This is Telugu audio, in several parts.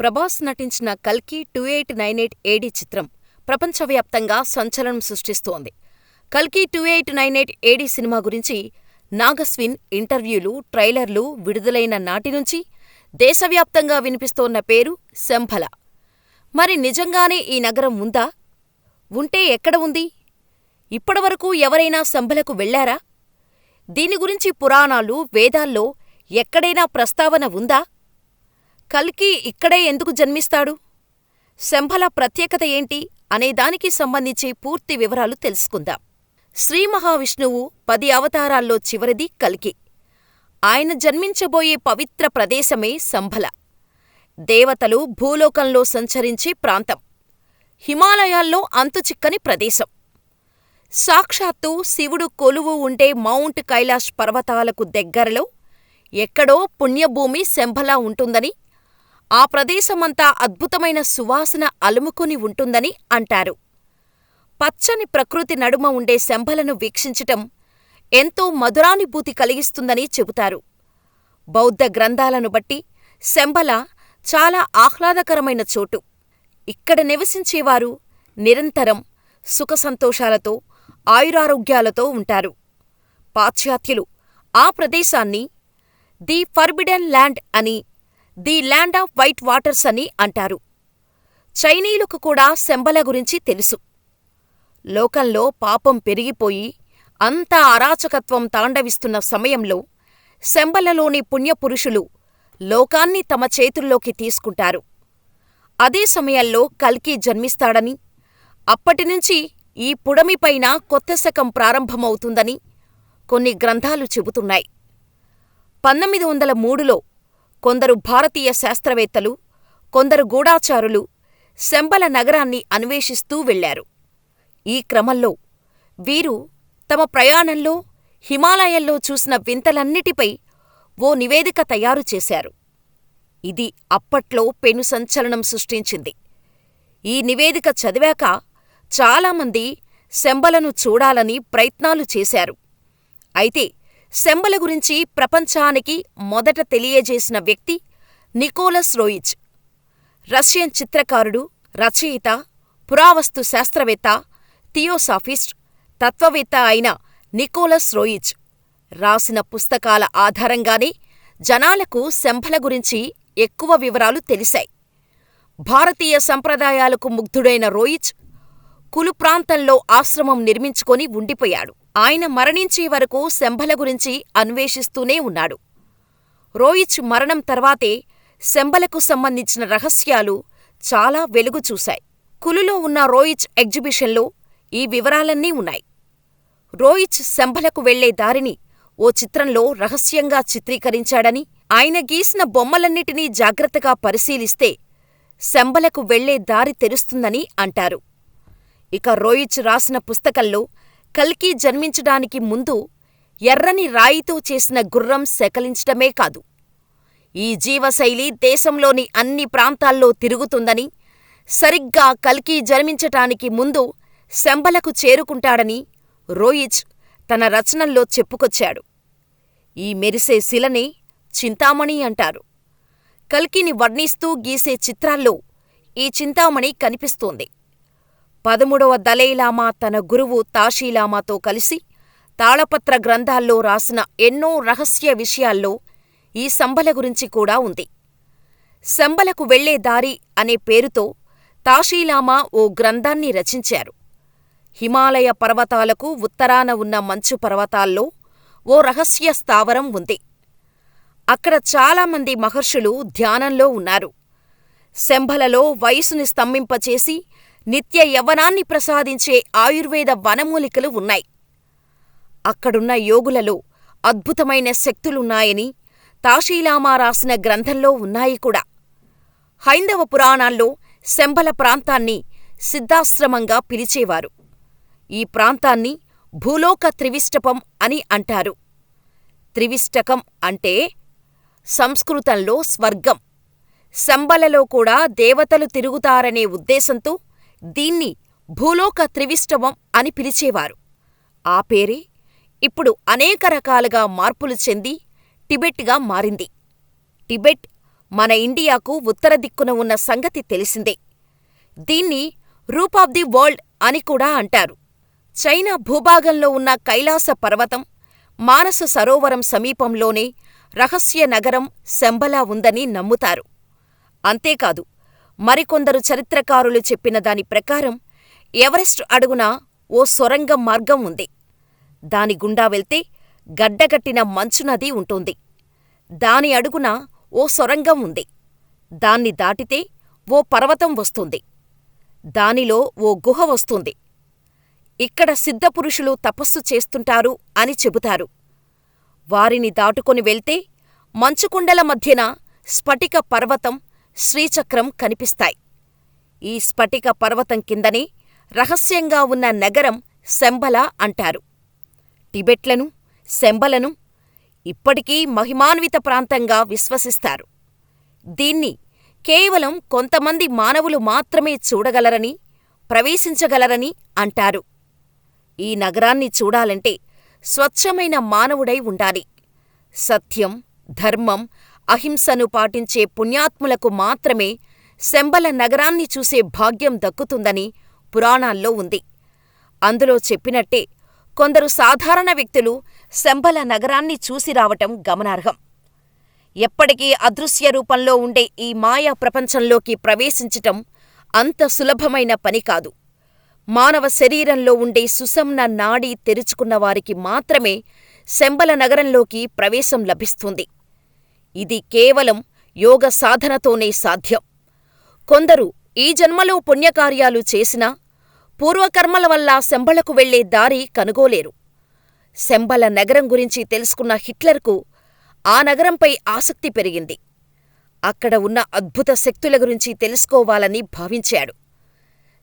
ప్రభాస్ నటించిన కల్కి 2898 ఏడీ చిత్రం ప్రపంచవ్యాప్తంగా సంచలనం సృష్టిస్తోంది. కల్కి 2898 ఏడీ సినిమా గురించి నాగస్విన్ ఇంటర్వ్యూలు, ట్రైలర్లు విడుదలైన నాటినుంచి దేశవ్యాప్తంగా వినిపిస్తోన్న పేరు శంభల. మరి నిజంగానే ఈ నగరం ఉందా? ఉంటే ఎక్కడ ఉంది? ఇప్పటివరకు ఎవరైనా శంభలకు వెళ్లారా? దీని గురించి పురాణాలు, వేదాల్లో ఎక్కడైనా ప్రస్తావన ఉందా? కల్కి ఇక్కడే ఎందుకు జన్మిస్తాడు? శంభల ప్రత్యేకత ఏంటి అనేదానికి సంబంధించి పూర్తి వివరాలు తెలుసుకుందాం. శ్రీ మహావిష్ణువు 10 అవతారాల్లో చివరిది కల్కి. ఆయన జన్మించబోయే పవిత్ర ప్రదేశమే శంభల. దేవతలు భూలోకంలో సంచరించే ప్రాంతం. హిమాలయాల్లో అంతుచిక్కని ప్రదేశం. సాక్షాత్తు శివుడు కొలువు ఉండే మౌంట్ కైలాష్ పర్వతాలకు దగ్గరలో ఎక్కడో పుణ్యభూమి శంభల ఉంటుందని, ఆ ప్రదేశమంతా అద్భుతమైన సువాసన అలుముకుని ఉంటుందని అంటారు. పచ్చని ప్రకృతి నడుమ ఉండే శంభలను వీక్షించటం ఎంతో మధురానుభూతి కలిగిస్తుందని చెబుతారు. బౌద్ధ గ్రంథాలను బట్టి శంభల చాలా ఆహ్లాదకరమైన చోటు. ఇక్కడ నివసించేవారు నిరంతరం సుఖసంతోషాలతో, ఆయురారోగ్యాలతో ఉంటారు. పాశ్చాత్యులు ఆ ప్రదేశాన్ని ది ఫర్బిడెన్ ల్యాండ్ అని, the land off white waters అని అంటారు. చైనీయులకు కూడా శంభల గురించి తెలుసు. లోకంలో పాపం పెరిగిపోయి అంతా అరాచకత్వం తాండవిస్తున్న సమయంలో శంభలలోని పుణ్యపురుషులు లోకాన్ని తమ చేతుల్లోకి తీసుకుంటారు. అదే సమయంలో కల్కి జన్మిస్తాడని, అప్పటినుంచి ఈ పుడమిపైన కొత్త శకం ప్రారంభమవుతుందని కొన్ని గ్రంథాలు చెబుతున్నాయి. 1903లో కొందరు భారతీయ శాస్త్రవేత్తలు, కొందరు గూఢాచారులు శంభల నగరాన్ని అన్వేషిస్తూ వెళ్లారు. ఈ క్రమంలో వీరు తమ ప్రయాణంలో హిమాలయాల్లో చూసిన వింతలన్నిటిపై ఓ నివేదిక తయారు చేశారు. ఇది అప్పట్లో పెను సంచలనం సృష్టించింది. ఈ నివేదిక చదివాక చాలామంది శంభలను చూడాలని ప్రయత్నాలు చేశారు. అయితే శంభల గురించి ప్రపంచానికి మొదట తెలియజేసిన వ్యక్తి నికోలస్ రోయిచ్. రష్యన్ చిత్రకారుడు, రచయిత, పురావస్తు శాస్త్రవేత్త, థియోసాఫిస్ట్, తత్వవేత్త అయిన నికోలస్ రోయిచ్ రాసిన పుస్తకాల ఆధారంగానే జనాలకు శంభల గురించి ఎక్కువ వివరాలు తెలిశాయి. భారతీయ సంప్రదాయాలకు ముగ్ధుడైన రోయిచ్ కులు ప్రాంతంలో ఆశ్రమం నిర్మించుకొని ఉండిపోయాడు. ఆయన మరణించే వరకు శంభల గురించి అన్వేషిస్తూనే ఉన్నాడు. రోయిచ్ మరణం తర్వాతే శంభలకు సంబంధించిన రహస్యాలు చాలా వెలుగు చూశాయి. కులులో ఉన్న రోయిచ్ ఎగ్జిబిషన్లో ఈ వివరాలన్నీ ఉన్నాయి. రోయిచ్ శంభలకు వెళ్లే దారిని ఓ చిత్రంలో రహస్యంగా చిత్రీకరించాడని, ఆయన గీసిన బొమ్మలన్నిటినీ జాగ్రత్తగా పరిశీలిస్తే శంభలకు వెళ్లే దారి తెరుస్తుందని అంటారు. ఇక రోయిచ్ రాసిన పుస్తకంలో కల్కి జన్మించడానికి ముందు ఎర్రని రాయితో చేసిన గుర్రం సెకలించటమే కాదు, ఈ జీవశైలి దేశంలోని అన్ని ప్రాంతాల్లో తిరుగుతుందని, సరిగ్గా కల్కి జన్మించటానికి ముందు శంభలకు చేరుకుంటాడని రోయిచ్ తన రచనల్లో చెప్పుకొచ్చాడు. ఈ మెరిసే శిలనే చింతామణి అంటారు. కల్కిని వర్ణిస్తూ గీసే చిత్రాల్లో ఈ చింతామణి కనిపిస్తోంది. 13వ దలైలామా తన గురువు తాషీలామాతో కలిసి తాళపత్ర గ్రంథాల్లో రాసిన ఎన్నో రహస్య విషయాల్లో ఈ శంభల గురించి కూడా ఉంది. శంభలకు వెళ్లే దారి అనే పేరుతో తాషీలామా ఓ గ్రంథాన్ని రచించారు. హిమాలయ పర్వతాలకు ఉత్తరాన ఉన్న మంచు పర్వతాల్లో ఓ రహస్య స్థావరం ఉంది. అక్కడ చాలామంది మహర్షులు ధ్యానంలో ఉన్నారు. శంభలలో వయసుని స్తంభింపచేసి నిత్య యవ్వనాన్ని ప్రసాదించే ఆయుర్వేద వనమూలికలు ఉన్నాయి. అక్కడున్న యోగులలో అద్భుతమైన శక్తులున్నాయని తాషీలామా రాసిన గ్రంథంలో ఉన్నాయి కూడా. హైందవ పురాణాల్లో శంభల ప్రాంతాన్ని సిద్ధాశ్రమంగా పిలిచేవారు. ఈ ప్రాంతాన్ని భూలోక త్రివిష్టపం అని అంటారు. త్రివిష్టకం అంటే సంస్కృతంలో స్వర్గం. శంభలలో కూడా దేవతలు తిరుగుతారనే ఉద్దేశంతో దీన్ని భూలోక త్రివిష్టవం అని పిలిచేవారు. ఆ పేరే ఇప్పుడు అనేక రకాలుగా మార్పులు చెంది టిబెట్గా మారింది. టిబెట్ మన ఇండియాకు ఉత్తర దిక్కున ఉన్న సంగతి తెలిసిందే. దీన్ని రూప్ ఆఫ్ ది వరల్డ్ అని కూడా అంటారు. చైనా భూభాగంలో ఉన్న కైలాస పర్వతం, మానస సరోవరం సమీపంలోనే రహస్య నగరం శంబలా ఉందని నమ్ముతారు. అంతేకాదు, మరికొందరు చరిత్రకారులు చెప్పిన దాని ప్రకారం ఎవరెస్ట్ అడుగున ఓ సొరంగం మార్గం ఉంది. దాని గుండా వెళ్తే గడ్డగట్టిన మంచునది ఉంటుంది. దాని అడుగున ఓ సొరంగం ఉంది. దాన్ని దాటితే ఓ పర్వతం వస్తుంది. దానిలో ఓ గుహ వస్తుంది. ఇక్కడ సిద్ధపురుషులు తపస్సు చేస్తుంటారు అని చెబుతారు. వారిని దాటుకొని వెళ్తే మంచుకుండల మధ్యన స్ఫటిక పర్వతం, శ్రీచక్రం కనిపిస్తాయి. ఈ స్ఫటిక పర్వతం కిందనే రహస్యంగా ఉన్న నగరం శంబలా అంటారు. టిబెట్లను, శంబలను ఇప్పటికీ మహిమాన్విత ప్రాంతంగా విశ్వసిస్తారు. దీన్ని కేవలం కొంతమంది మానవులు మాత్రమే చూడగలరని, ప్రవేశించగలరని అంటారు. ఈ నగరాన్ని చూడాలంటే స్వచ్ఛమైన మానవుడై ఉండాలి. సత్యం, ధర్మం, అహింసను పాటించే పుణ్యాత్ములకు మాత్రమే శంబల నగరాన్ని చూసే భాగ్యం దక్కుతుందని పురాణాల్లో ఉంది. అందులో చెప్పినట్టే కొందరు సాధారణ వ్యక్తులు శంబల నగరాన్ని చూసి రావటం గమనార్హం. ఎప్పటికీ అదృశ్య రూపంలో ఉండే ఈ మాయా ప్రపంచంలోకి ప్రవేశించటం అంత సులభమైన పని కాదు. మానవ శరీరంలో ఉండే సుషుమ్నా నాడి తెరుచుకున్న వారికి మాత్రమే శంబల నగరంలోకి ప్రవేశం లభిస్తుంది. ఇది కేవలం యోగ సాధనతోనే సాధ్యం. కొందరు ఈ జన్మలో పుణ్యకార్యాలు చేసినా పూర్వకర్మల వల్ల శంబళకు వెళ్లే దారి కనుగోలేరు. శంబల నగరం గురించి తెలుసుకున్న హిట్లర్కు ఆ నగరంపై ఆసక్తి పెరిగింది. అక్కడ ఉన్న అద్భుత శక్తుల గురించి తెలుసుకోవాలని భావించాడు.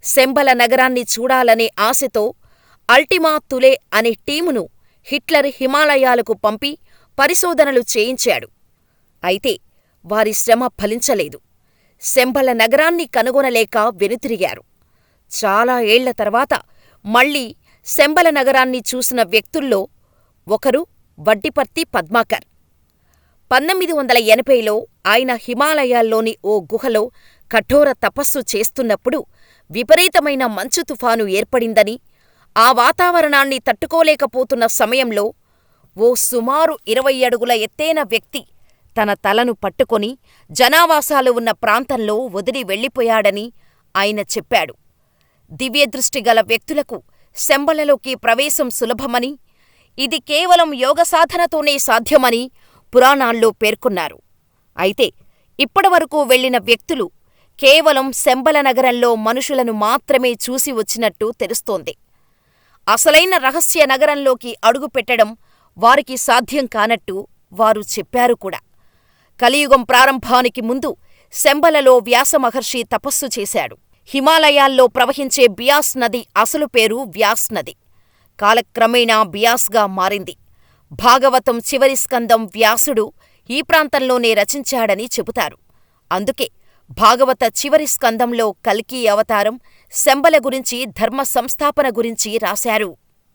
శంబల నగరాన్ని చూడాలనే ఆశతో అల్టిమా తులే అనే టీమును హిట్లర్ హిమాలయాలకు పంపి పరిశోధనలు చేయించాడు. అయితే వారి శ్రమ ఫలించలేదు. శంబల నగరాన్ని కనుగొనలేక వెనుతిరిగారు. చాలా ఏళ్ల తర్వాత మళ్లీ శంబల నగరాన్ని చూసిన వ్యక్తుల్లో ఒకరు వడ్డిపర్తి పద్మాకర్. 1980లో ఆయన హిమాలయాల్లోని ఓ గుహలో కఠోర తపస్సు చేస్తున్నప్పుడు విపరీతమైన మంచు తుఫాను ఏర్పడిందని, ఆ వాతావరణాన్ని తట్టుకోలేకపోతున్న సమయంలో ఓ సుమారు 20 అడుగుల ఎత్తైన వ్యక్తి తన తలను పట్టుకొని జనావాసాలు ఉన్న ప్రాంతంలో వదిలి వెళ్ళిపోయాడని ఆయన చెప్పాడు. దివ్యదృష్టిగల వ్యక్తులకు శంబలలోకి ప్రవేశం సులభమని, ఇది కేవలం యోగసాధనతోనే సాధ్యమని పురాణాల్లో పేర్కొన్నారు. అయితే ఇప్పటివరకు వెళ్లిన వ్యక్తులు కేవలం శంబల నగరంలో మనుషులను మాత్రమే చూసి వచ్చినట్టు తెలుస్తోంది. అసలైన రహస్య నగరంలోకి అడుగుపెట్టడం వారికి సాధ్యం కానట్టు వారు చెప్పారు కూడా. కలియుగం ప్రారంభానికి ముందు శంబలలో వ్యాసమహర్షి తపస్సు చేశాడు. హిమాలయాల్లో ప్రవహించే బియాస్ నది అసలు పేరు వ్యాస్ నది. కాలక్రమేణా బియాస్గా మారింది. భాగవతం చివరి స్కందం వ్యాసుడు ఈ ప్రాంతంలోనే రచించాడని చెబుతారు. అందుకే భాగవత చివరి స్కందంలో కల్కి అవతారం శంబల గురించి, ధర్మ సంస్థాపన గురించి రాశారు.